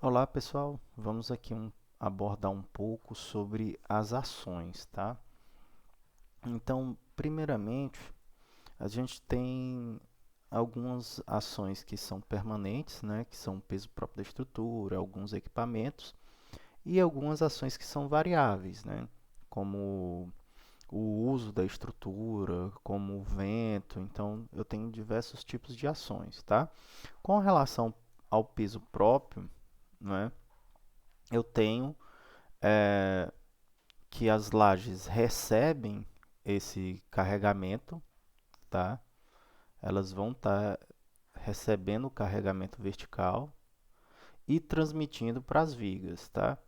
Olá pessoal, vamos aqui abordar um pouco sobre as ações, tá? Então, primeiramente, a gente tem algumas ações que são permanentes, né? Que são o peso próprio da estrutura, alguns equipamentos, e algumas ações que são variáveis, né? Como o uso da estrutura, como o vento. Então, eu tenho diversos tipos de ações, tá? Com relação ao peso próprio, né? Eu tenho que as lajes recebem esse carregamento, tá? Elas vão estar recebendo o carregamento vertical e transmitindo para as vigas, tá?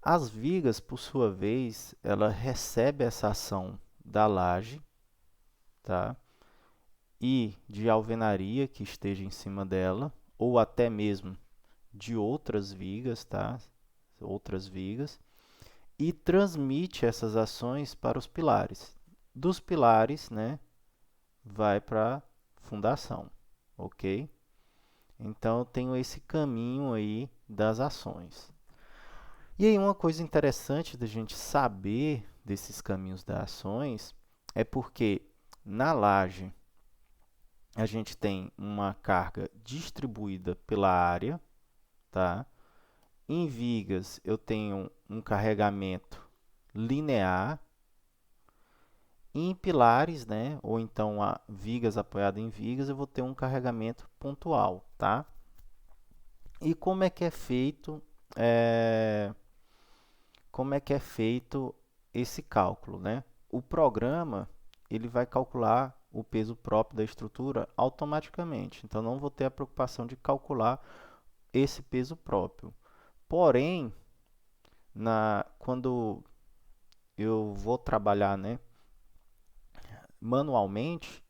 As vigas, por sua vez, ela recebe essa ação da laje, tá? E de alvenaria que esteja em cima dela, ou até mesmo de outras vigas, tá? Outras vigas, e transmite essas ações para os pilares. Dos pilares, né, vai para a fundação, ok? Então eu tenho esse caminho aí das ações. E aí uma coisa interessante da gente saber desses caminhos das ações é porque na laje a gente tem uma carga distribuída pela área, tá? Em vigas eu tenho um carregamento linear. Em pilares, né, ou então vigas apoiadas em vigas, eu vou ter um carregamento pontual, tá? E é, como é que é feito esse cálculo, né? O programa ele vai calcular o peso próprio da estrutura automaticamente, então não vou ter a preocupação de calcular esse peso próprio. Porém, quando eu vou trabalhar, né, manualmente,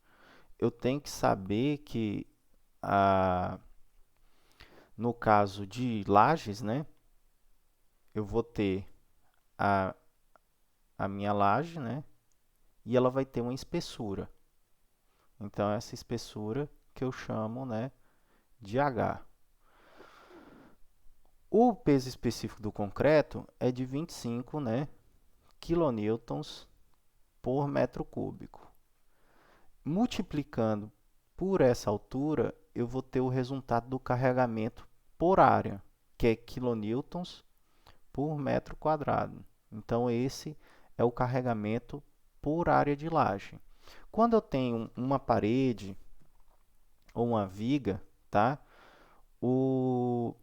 eu tenho que saber que a, no caso de lajes, né, eu vou ter a, a minha laje, né, e ela vai ter uma espessura. Então, essa espessura que eu chamo, né, de H. O peso específico do concreto é de 25, né, kilonewtons por metro cúbico. Multiplicando por essa altura, eu vou ter o resultado do carregamento por área, que é kilonewtons por metro quadrado. Então, esse é o carregamento por área de laje. Quando eu tenho uma parede ou uma viga, tá? o,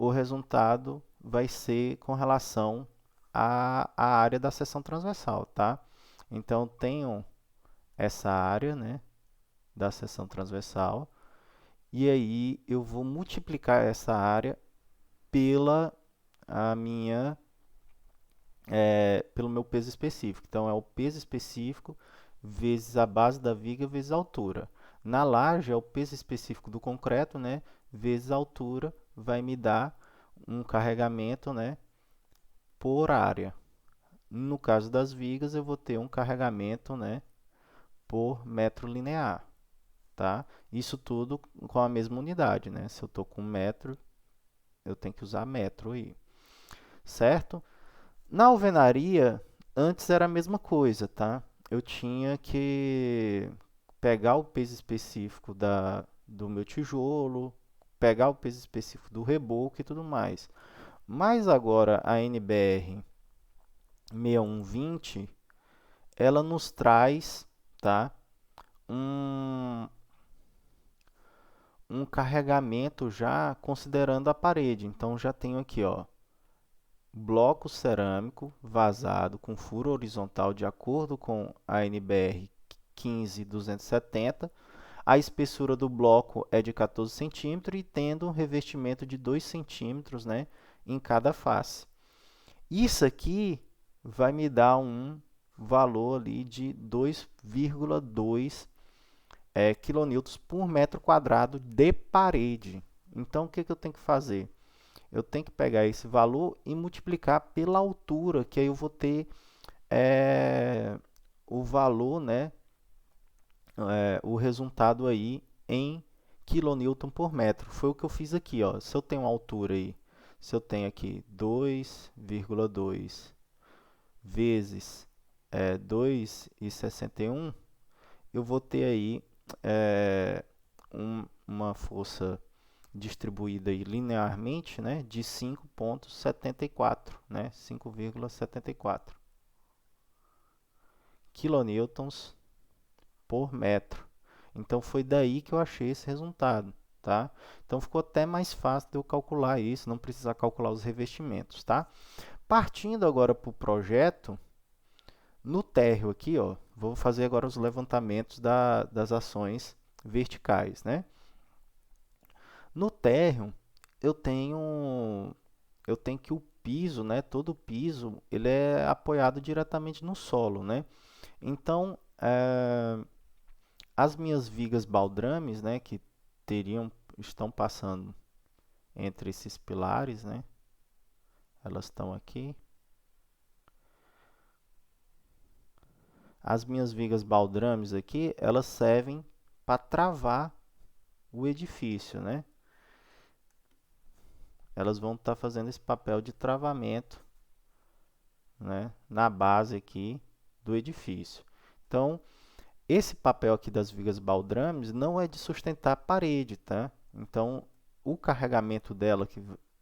o resultado vai ser com relação à área da seção transversal, tá? Então, tenho essa área, né, da seção transversal, e aí eu vou multiplicar essa área pela a minha pelo meu peso específico. Então, é o peso específico vezes a base da viga vezes a altura. Na laje, é o peso específico do concreto, né, vezes a altura, vai me dar um carregamento, né, por área. No caso das vigas, eu vou ter um carregamento, né, por metro linear, tá? Isso tudo com a mesma unidade, né? Se eu estou com metro, eu tenho que usar metro aí, certo? Na alvenaria, antes era a mesma coisa, tá? Eu tinha que pegar o peso específico do meu tijolo, pegar o peso específico do reboco e tudo mais. Mas agora a NBR 6120, ela nos traz, tá? Um, um carregamento já considerando a parede. Então já tenho aqui, ó, bloco cerâmico vazado com furo horizontal de acordo com a NBR 15270. A espessura do bloco é de 14 centímetros e tendo um revestimento de 2 centímetros, né, em cada face. Isso aqui vai me dar um valor ali de 2,2 quilonewtons por metro quadrado de parede. Então, o que eu tenho que fazer? Eu tenho que pegar esse valor e multiplicar pela altura, que aí eu vou ter o valor, né, o resultado aí em kN por metro. Foi o que eu fiz aqui, ó. Se eu tenho uma altura aí, se eu tenho aqui 2,2 vezes 2,61, eu vou ter aí uma força distribuída aí linearmente, né, de 5,74, né, 5,74 kilonewtons por metro. Então foi daí que eu achei esse resultado, tá? Então ficou até mais fácil de eu calcular isso, não precisar calcular os revestimentos, tá? Partindo agora para o projeto, no térreo aqui, ó, vou fazer agora os levantamentos das ações verticais, né? No térreo, eu tenho que o piso, né, todo o piso, ele é apoiado diretamente no solo, né? Então, as minhas vigas baldrames, né, que estão passando entre esses pilares, né? Elas estão aqui. As minhas vigas baldrames aqui, elas servem para travar o edifício, né? Elas vão estar fazendo esse papel de travamento, né, na base aqui do edifício. Então, esse papel aqui das vigas baldrames não é de sustentar a parede, tá? Então, o carregamento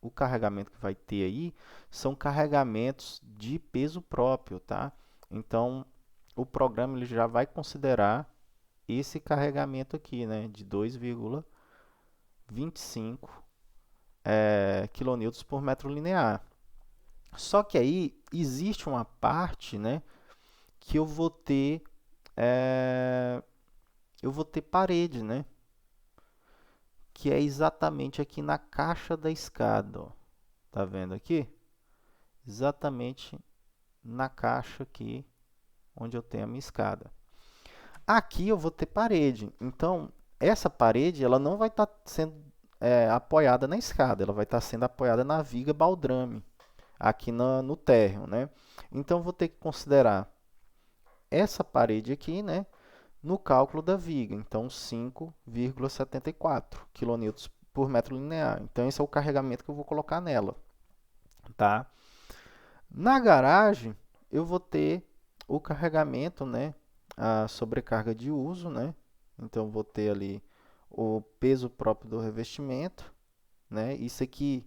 o carregamento que vai ter aí são carregamentos de peso próprio, tá? Então, o programa ele já vai considerar esse carregamento aqui, né, de 2,25 quilonewtons por metro linear. Só que aí existe uma parte, né, que eu vou ter parede, né, que é exatamente aqui na caixa da escada, ó. Tá vendo aqui? Exatamente na caixa aqui onde eu tenho a minha escada. Aqui eu vou ter parede. Então, essa parede ela não vai estar sendo apoiada na escada, ela vai estar sendo apoiada na viga baldrame, aqui no térreo, né? Então, vou ter que considerar essa parede aqui, né, no cálculo da viga. Então, 5,74 kN por metro linear. Então, esse é o carregamento que eu vou colocar nela, tá? Na garagem, eu vou ter o carregamento, né, a sobrecarga de uso, né? Então, vou ter ali o peso próprio do revestimento, né? Isso aqui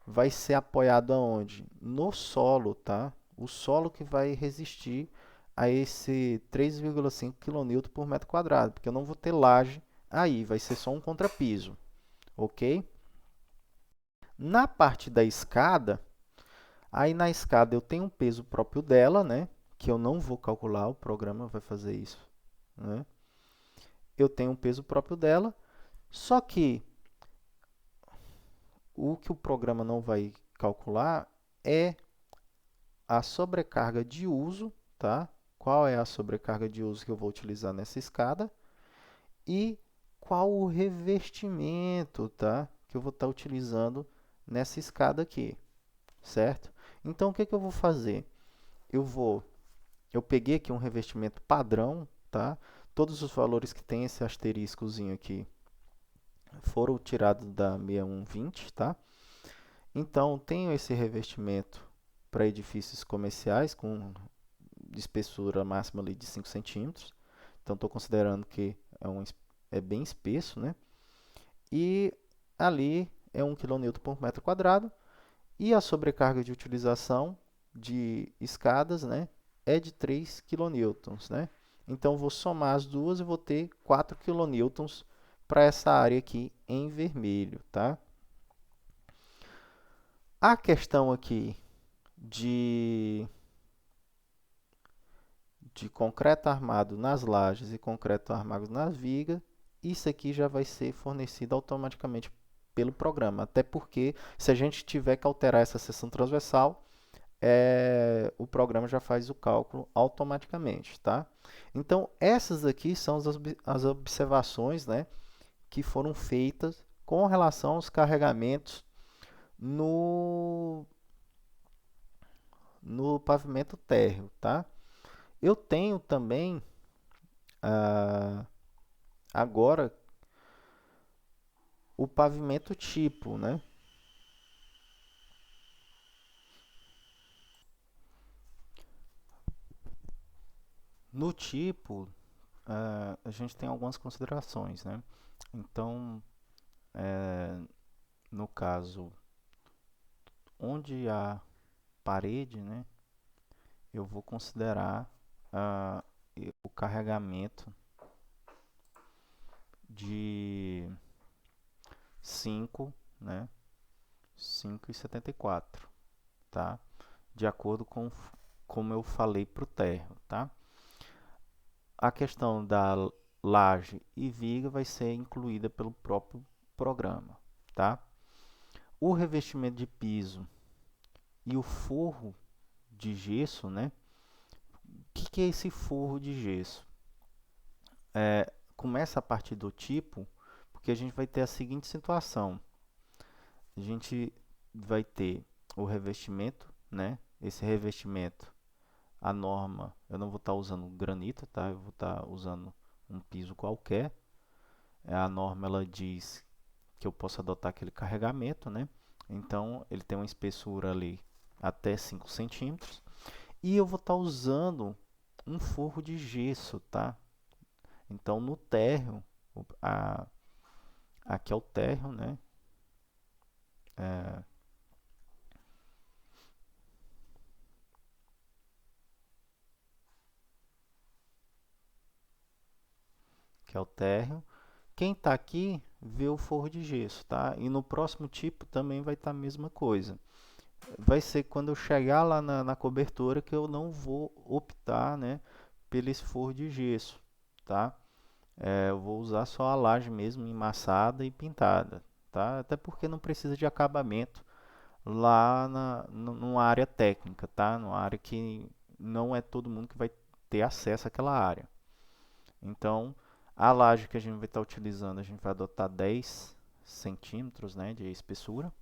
vai ser apoiado aonde? No solo, tá? O solo que vai resistir a esse 3,5 kN por metro quadrado, porque eu não vou ter laje aí, vai ser só um contrapiso, ok? Na parte da escada, aí na escada eu tenho um peso próprio dela, né? Que eu não vou calcular, o programa vai fazer isso, né? Eu tenho um peso próprio dela, só que o que o programa não vai calcular é a sobrecarga de uso, tá? Qual é a sobrecarga de uso que eu vou utilizar nessa escada e qual o revestimento, tá? Que eu vou estar utilizando nessa escada aqui, certo? Então, o que que eu vou fazer? Eu peguei aqui um revestimento padrão, tá? Todos os valores que tem esse asteriscozinho aqui foram tirados da 6120, tá? Então, tenho esse revestimento para edifícios comerciais com espessura máxima ali de 5 centímetros. Então, estou considerando que é bem espesso, né? E ali é 1 kN por metro quadrado. E a sobrecarga de utilização de escadas, né, é de 3 kN, né? Então, vou somar as duas e vou ter 4 kN para essa área aqui em vermelho, tá? A questão aqui de concreto armado nas lajes e concreto armado nas vigas, isso aqui já vai ser fornecido automaticamente pelo programa. Até porque, se a gente tiver que alterar essa seção transversal, o programa já faz o cálculo automaticamente, tá? Então, essas aqui são as observações, né, que foram feitas com relação aos carregamentos no pavimento térreo, tá? Eu tenho também, agora, o pavimento tipo, né? No tipo, a gente tem algumas considerações, né? Então, no caso, onde há parede, né? Eu vou considerar ah, o carregamento de 5, né? 5,74, tá? De acordo com como eu falei para o térreo, tá? A questão da laje e viga vai ser incluída pelo próprio programa, tá? O revestimento de piso e o forro de gesso, né? O que é esse forro de gesso? Começa a partir do tipo, porque a gente vai ter a seguinte situação: a gente vai ter o revestimento, né? Esse revestimento, a norma, eu não vou estar usando granito, tá? Eu vou estar usando um piso qualquer. A norma ela diz que eu posso adotar aquele carregamento, né? Então ele tem uma espessura ali até 5 centímetros. E eu vou estar usando um forro de gesso, tá? Então no térreo, aqui é o térreo, né? É, que é o térreo. Quem está aqui vê o forro de gesso, tá? E no próximo tipo também vai estar a mesma coisa. Vai ser quando eu chegar lá na cobertura que eu não vou optar, né, pelo esse forro de gesso, tá? Eu vou usar só a laje mesmo, emassada e pintada, tá? Até porque não precisa de acabamento lá numa área técnica, tá? Numa área que não é todo mundo que vai ter acesso àquela área. Então, a laje que a gente vai estar utilizando, a gente vai adotar 10 centímetros, né, de espessura.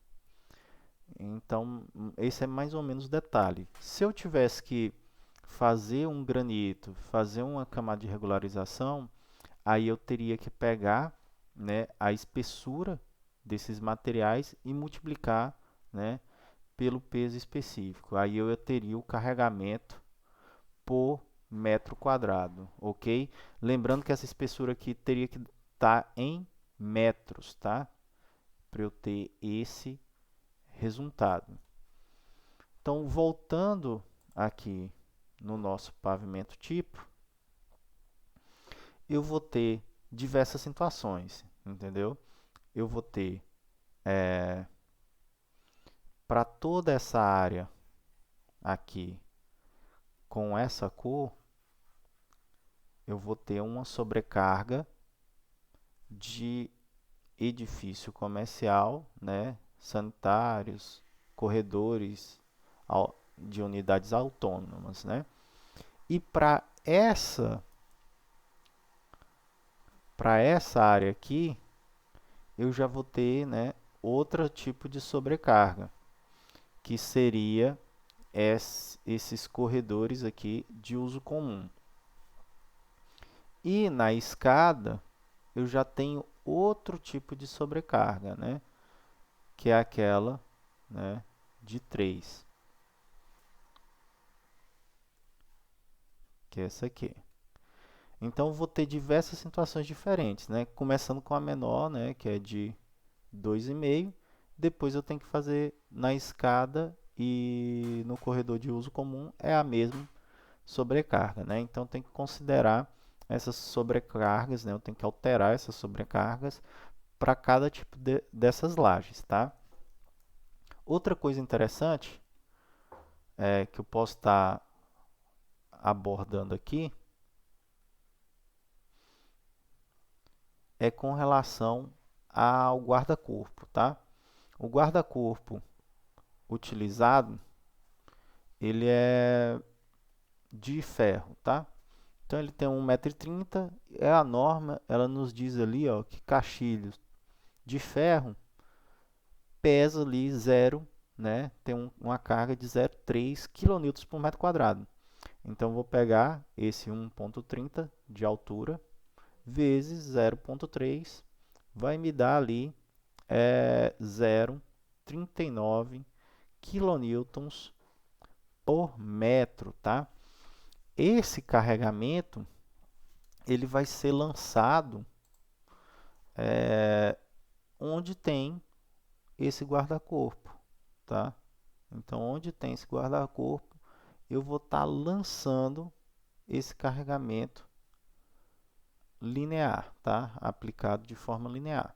Então, esse é mais ou menos o detalhe. Se eu tivesse que fazer um granito, fazer uma camada de regularização, aí eu teria que pegar, né, a espessura desses materiais e multiplicar, né, pelo peso específico. Aí eu teria o carregamento por metro quadrado, ok? Lembrando que essa espessura aqui teria que estar em metros, tá? Para eu ter esse resultado. Então, voltando aqui no nosso pavimento tipo, eu vou ter diversas situações, entendeu? Eu vou ter para toda essa área aqui com essa cor, eu vou ter uma sobrecarga de edifício comercial, né, sanitários, corredores de unidades autônomas, né? E para essa área aqui, eu já vou ter, né, outro tipo de sobrecarga, que seria esses corredores aqui de uso comum. E na escada, eu já tenho outro tipo de sobrecarga, né, que é aquela, né, de 3, que é essa aqui. Então, vou ter diversas situações diferentes, né? Começando com a menor, né, que é de 2,5. Depois eu tenho que fazer na escada e no corredor de uso comum é a mesma sobrecarga, né? Então, tem que considerar essas sobrecargas, né? Eu tenho que alterar essas sobrecargas para cada tipo dessas lajes, tá? Outra coisa interessante que eu posso estar abordando aqui é com relação ao guarda-corpo, tá? O guarda-corpo utilizado, ele é de ferro, tá? Então ele tem 1,30 m, é a norma, ela nos diz ali, ó, que caixilhos de ferro pesa ali zero, né? Tem uma carga de 0,3 kN por metro quadrado. Então vou pegar esse 1,30 de altura vezes 0,3, vai me dar ali é 0,39 quilonewtons por metro, tá? Esse carregamento ele vai ser lançado onde tem esse guarda-corpo, tá? Então, onde tem esse guarda-corpo, eu vou estar lançando esse carregamento linear, tá? Aplicado de forma linear.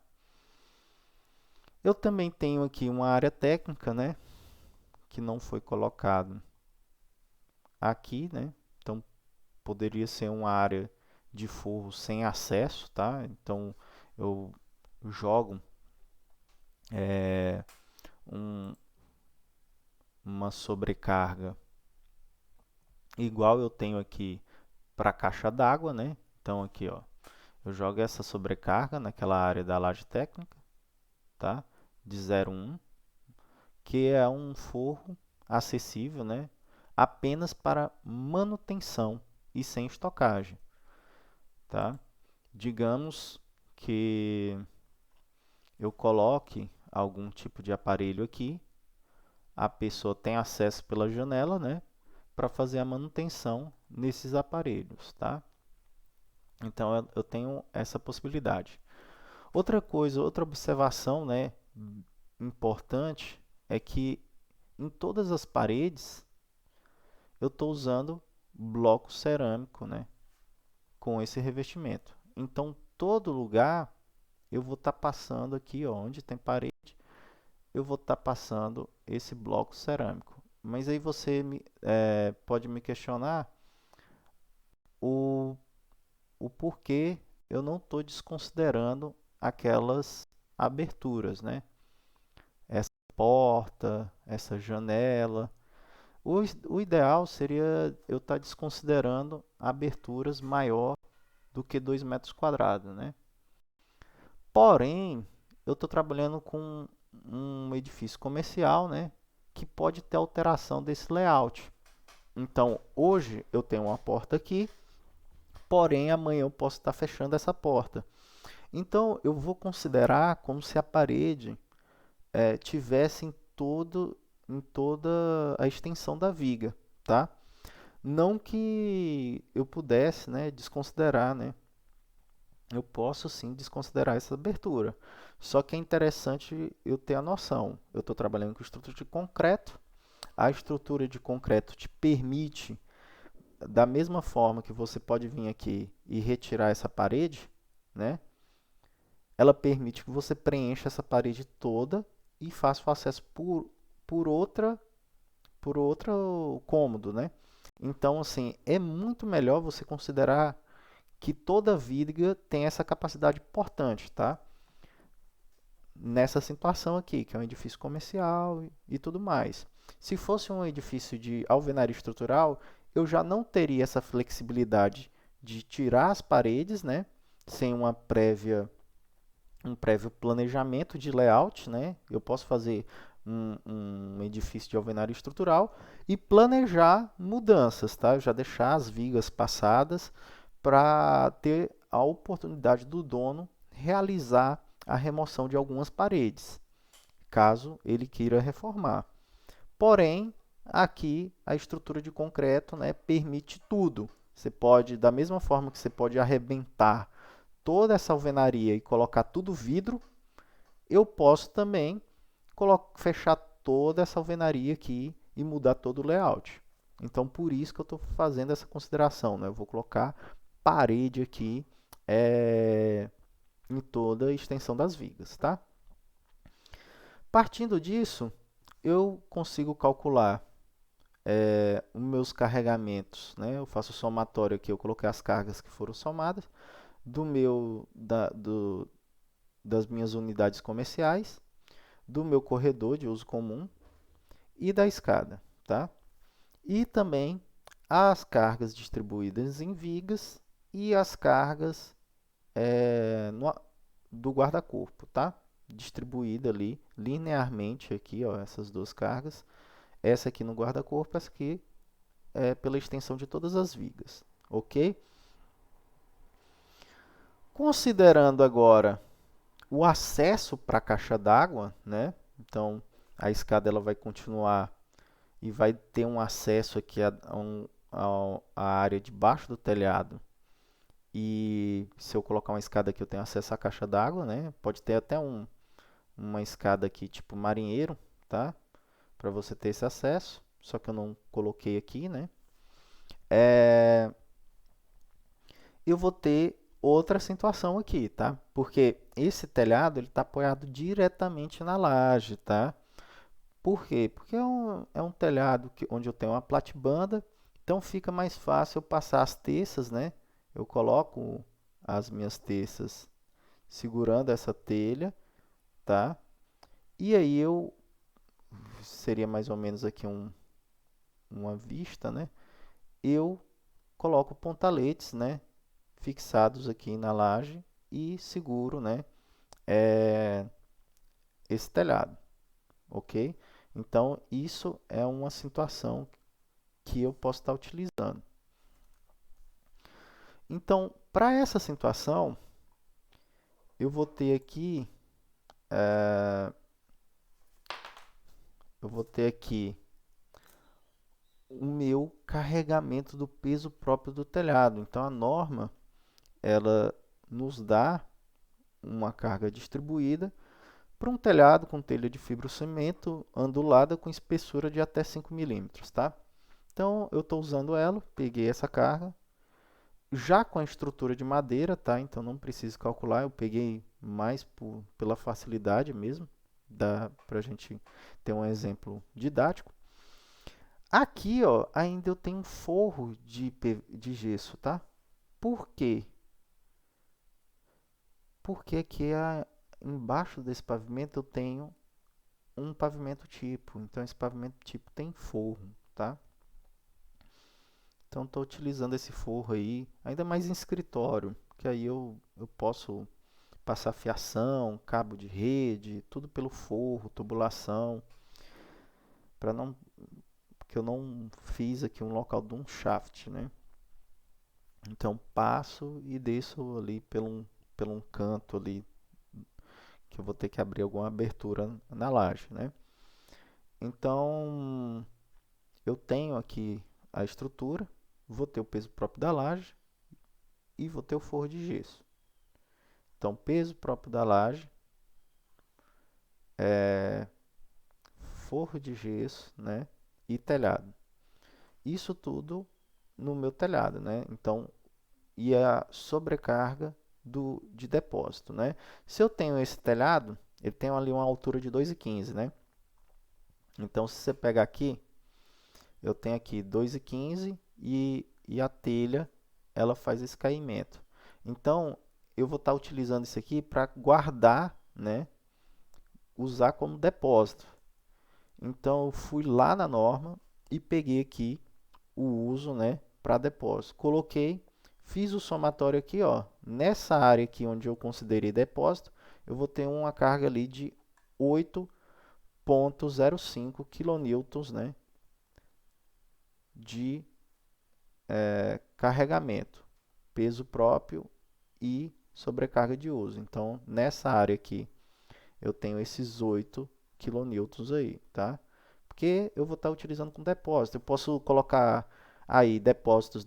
Eu também tenho aqui uma área técnica, né? Que não foi colocado aqui, né? Então, poderia ser uma área de forro sem acesso, tá? Então, eu jogo um, uma sobrecarga igual eu tenho aqui para a caixa d'água, né? Então, aqui, ó, eu jogo essa sobrecarga naquela área da laje técnica, tá? De 0,1, que é um forro acessível, né? Apenas para manutenção e sem estocagem, tá? Digamos que eu coloque algum tipo de aparelho aqui, a pessoa tem acesso pela janela, né? Para fazer a manutenção nesses aparelhos, tá? Então eu tenho essa possibilidade. Outra coisa, outra observação, né, importante é que em todas as paredes eu estou usando bloco cerâmico, né, com esse revestimento. Então todo lugar eu vou estar passando aqui, ó, onde tem parede, eu vou estar passando esse bloco cerâmico. Mas aí você pode me questionar o, o porquê eu não estou desconsiderando aquelas aberturas, né? Essa porta, essa janela. O ideal seria eu estar desconsiderando aberturas maior do que 2 metros quadrados, né? Porém, eu estou trabalhando com um edifício comercial, né? Que pode ter alteração desse layout. Então, hoje eu tenho uma porta aqui, porém amanhã eu posso estar fechando essa porta. Então, eu vou considerar como se a parede tivesse em toda a extensão da viga, tá? Não que eu pudesse, né, desconsiderar, né? Eu posso sim desconsiderar essa abertura. Só que é interessante eu ter a noção. Eu estou trabalhando com estrutura de concreto. A estrutura de concreto te permite, da mesma forma que você pode vir aqui e retirar essa parede, né? Ela permite que você preencha essa parede toda e faça o acesso por outra, por outro cômodo, né? Então, assim, é muito melhor você considerar que toda viga tem essa capacidade importante, tá? Nessa situação aqui, que é um edifício comercial e tudo mais. Se fosse um edifício de alvenaria estrutural, eu já não teria essa flexibilidade de tirar as paredes, né? Sem um prévio planejamento de layout, né? Eu posso fazer um edifício de alvenaria estrutural e planejar mudanças, tá? Eu já deixar as vigas passadas para ter a oportunidade do dono realizar a remoção de algumas paredes, caso ele queira reformar. Porém, aqui a estrutura de concreto, né, permite tudo. Você pode, da mesma forma que você pode arrebentar toda essa alvenaria e colocar tudo vidro, eu posso também fechar toda essa alvenaria aqui e mudar todo o layout. Então, por isso que eu estou fazendo essa consideração, né? Eu vou colocar parede aqui em toda a extensão das vigas, tá? Partindo disso, eu consigo calcular os meus carregamentos, né? Eu faço o somatório aqui, eu coloquei as cargas que foram somadas das minhas unidades comerciais, do meu corredor de uso comum e da escada, tá? E também as cargas distribuídas em vigas e as cargas do guarda-corpo, tá? Distribuída ali linearmente aqui, ó, essas duas cargas. Essa aqui no guarda-corpo, essa aqui pela extensão de todas as vigas, ok? Considerando agora o acesso para a caixa d'água, né? Então a escada ela vai continuar e vai ter um acesso aqui a área debaixo do telhado. E se eu colocar uma escada aqui, eu tenho acesso à caixa d'água, né? Pode ter até uma escada aqui tipo marinheiro, tá? Para você ter esse acesso. Só que eu não coloquei aqui, né? É, eu vou ter outra situação aqui, tá? Porque esse telhado ele está apoiado diretamente na laje, tá? Por quê? Porque é um telhado onde eu tenho uma platibanda, então fica mais fácil eu passar as teças, né? Eu coloco as minhas teças segurando essa telha, tá? E aí seria mais ou menos aqui uma vista, né? Eu coloco pontaletes, né? Fixados aqui na laje e seguro, né? É, esse telhado, ok? Então, isso é uma situação que eu posso estar utilizando. Então, para essa situação, eu vou ter aqui, eh, eu vou ter aqui o meu carregamento do peso próprio do telhado. Então, a norma, ela nos dá uma carga distribuída para um telhado com telha de fibrocimento ondulada com espessura de até 5 milímetros, tá? Então, eu estou usando ela, peguei essa carga, já com a estrutura de madeira, tá? Então não preciso calcular, eu peguei mais pela facilidade mesmo, dá para a gente ter um exemplo didático. Aqui, ó, ainda eu tenho um forro de gesso, tá? Por quê? Porque aqui embaixo desse pavimento eu tenho um pavimento tipo, então esse pavimento tipo tem forro, tá? Então estou utilizando esse forro aí, ainda mais em escritório, que aí eu posso passar fiação, cabo de rede, tudo pelo forro, tubulação, para não, porque eu não fiz aqui um local de um shaft, né? Então passo e desço ali pelo um canto ali que eu vou ter que abrir alguma abertura na laje, né? Então eu tenho aqui a estrutura, vou ter o peso próprio da laje e vou ter o forro de gesso. Então peso próprio da laje, forro de gesso, né? E telhado. Isso tudo no meu telhado, né? Então, e a sobrecarga de depósito, né? Se eu tenho esse telhado, ele tem ali uma altura de 2,15, né? Então, se você pegar aqui, eu tenho aqui 2,15 e a telha, ela faz esse caimento. Então, eu vou estar utilizando isso aqui para guardar, né? Usar como depósito. Então, eu fui lá na norma e peguei aqui o uso, né, para depósito. Coloquei, fiz o somatório aqui, ó. Nessa área aqui onde eu considerei depósito, eu vou ter uma carga ali de 8,05 kN, né, de carregamento, peso próprio e sobrecarga de uso. Então, nessa área aqui, eu tenho esses 8 kN aí, tá? Porque eu vou estar utilizando com depósito. Eu posso colocar aí depósitos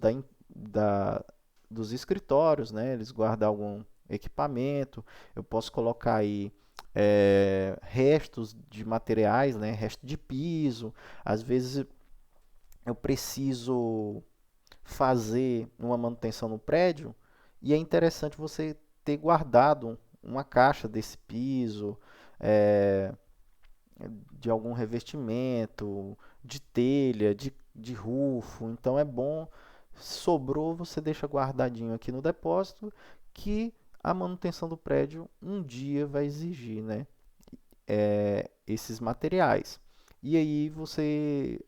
dos escritórios, né? Eles guardam algum equipamento. Eu posso colocar aí restos de materiais, né? Resto de piso. Às vezes eu preciso fazer uma manutenção no prédio e é interessante você ter guardado uma caixa desse piso, é, de algum revestimento, de telha, de rufo. Então é bom, sobrou, você deixa guardadinho aqui no depósito, que a manutenção do prédio um dia vai exigir, né, esses materiais. E aí você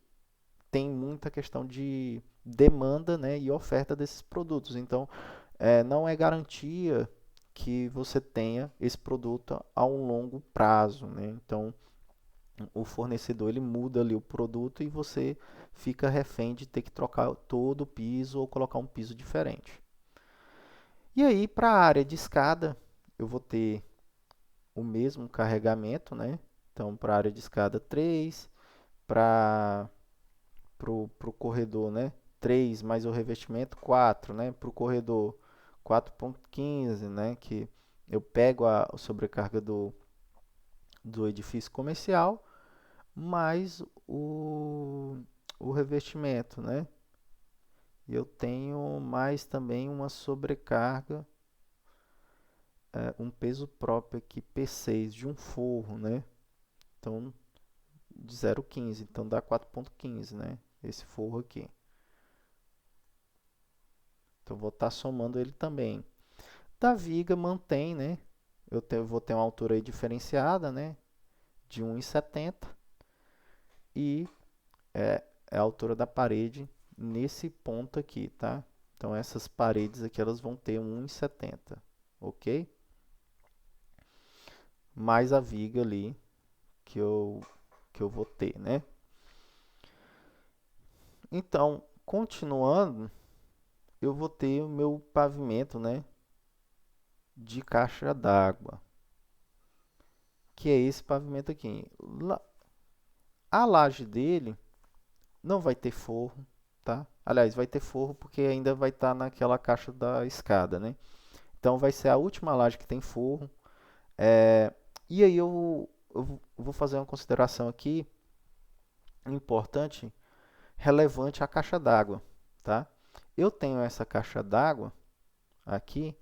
tem muita questão de demanda, né, e oferta desses produtos. Então, não é garantia que você tenha esse produto a um longo prazo, né? Então, o fornecedor ele muda ali o produto e você fica refém de ter que trocar todo o piso ou colocar um piso diferente. E aí, para a área de escada, eu vou ter o mesmo carregamento, né? Então, para a área de escada 3, para o corredor, né? 3 mais o revestimento 4, né? Para o corredor 4,15, né? Que eu pego a sobrecarga do edifício comercial mais o revestimento, né? E eu tenho mais também uma sobrecarga, um peso próprio aqui, P6, de um forro, né? Então, de 0,15, então dá 4,15, né? Esse forro aqui. Então, vou estar somando ele também. Da viga mantém, né? Vou ter uma altura aí diferenciada, né? De 1,70 e é a altura da parede nesse ponto aqui, tá? Então, essas paredes aqui, elas vão ter 1,70, ok? Mais a viga ali que eu vou ter, né? Então, continuando, eu vou ter o meu pavimento, né? De caixa d'água, que é esse pavimento aqui. A laje dele não vai ter forro, tá? Aliás, vai ter forro porque ainda vai estar naquela caixa da escada, né? Então vai ser a última laje que tem forro. E aí eu vou fazer uma consideração aqui importante, relevante à caixa d'água, tá? Eu tenho essa caixa d'água aqui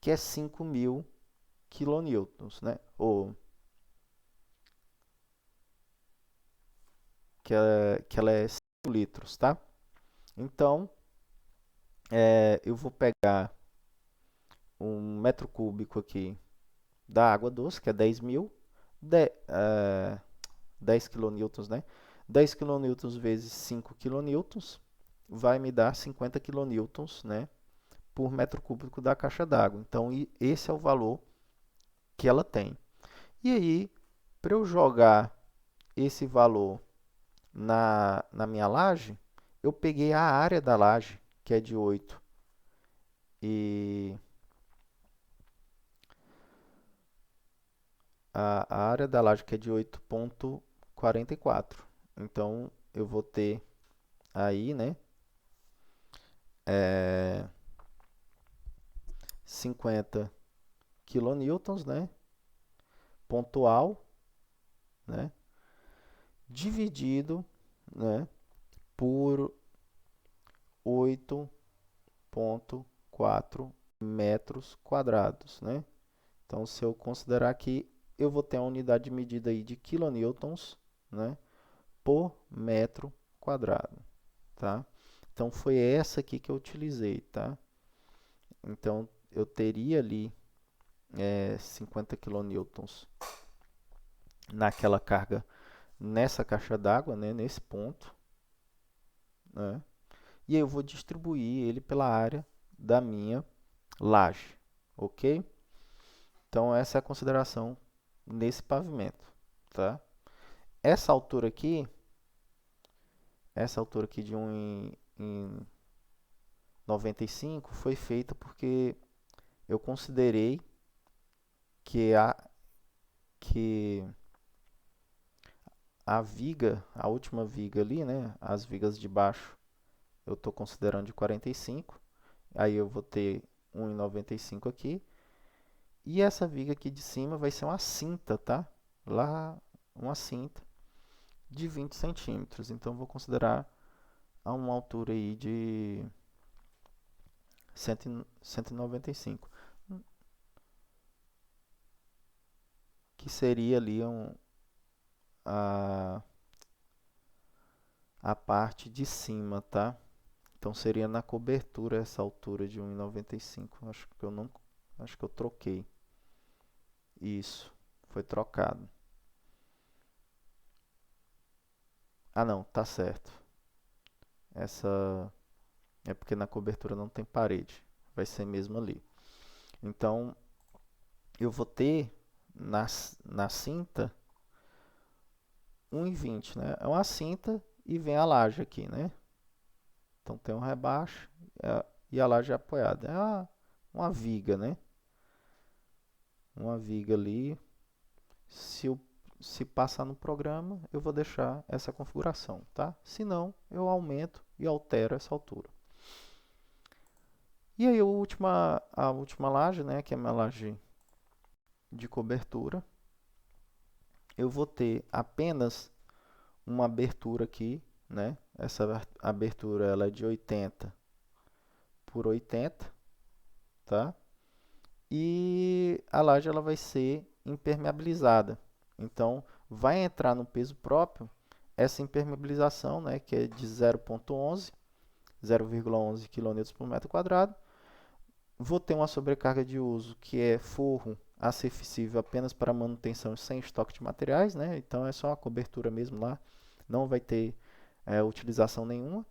que é 5.000 kilonewtons, né? Ou que ela é 5 litros, tá? Então, eu vou pegar um metro cúbico aqui da água doce, que é 10.000, 10 kilonewtons, né? 10 kilonewtons vezes 5 kilonewtons vai me dar 50 kilonewtons, né? Por metro cúbico da caixa d'água. Então, esse é o valor que ela tem. E aí, para eu jogar esse valor na minha laje, eu peguei a área da laje, que é de 8, e a área da laje que é de 8,44. Então, eu vou ter aí, né, é, 50 kilonewtons, né, pontual, né, dividido, né, por 8,4 metros quadrados, né? Então, se eu considerar que eu vou ter a unidade de medida aí de kilonewtons, né, por metro quadrado, tá? Então, foi essa aqui que eu utilizei, tá? Então, eu teria ali 50 kilonewtons naquela carga, nessa caixa d'água, né, nesse ponto, né? E aí eu vou distribuir ele pela área da minha laje, ok? Então, essa é a consideração nesse pavimento, tá? Essa altura aqui, de 1,95 foi feita porque eu considerei que que a viga, a última viga ali, né, as vigas de baixo, eu estou considerando de 45, aí eu vou ter 1,95 aqui, e essa viga aqui de cima vai ser uma cinta, tá? Lá, uma cinta de 20 centímetros, então vou considerar a uma altura aí de 195, que seria ali a, a parte de cima, tá? Então seria na cobertura essa altura de 1,95. Acho que eu troquei. Isso, foi trocado. Ah, não, tá certo. Essa é porque na cobertura não tem parede. Vai ser mesmo ali. Então, eu vou ter na cinta 1,20, né? É uma cinta e vem a laje aqui, né? Então tem um rebaixo e a laje é apoiada. É uma viga, né? Uma viga ali Se passar no programa, eu vou deixar essa configuração, tá? Se não, eu aumento e altero essa altura. E aí a última laje, né, que é a minha laje de cobertura, eu vou ter apenas uma abertura aqui, né? Essa abertura ela é de 80 por 80, tá? E a laje ela vai ser impermeabilizada. Então, vai entrar no peso próprio essa impermeabilização, né, que é de 0,11 kN por metro quadrado. Vou ter uma sobrecarga de uso que é forro acessível apenas para manutenção sem estoque de materiais, né? Então é só uma cobertura mesmo lá, não vai ter utilização nenhuma.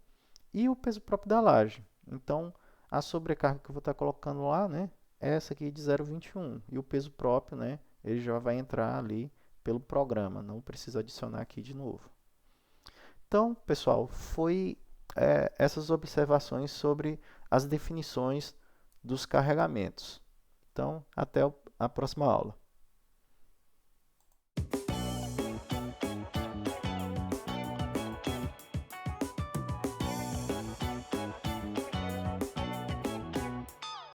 E o peso próprio da laje. Então a sobrecarga que eu vou estar colocando lá, né, é essa aqui de 0,21. E o peso próprio, né, ele já vai entrar ali pelo programa, não precisa adicionar aqui de novo. Então, pessoal, foi essas observações sobre as definições dos carregamentos. Então, até a próxima aula.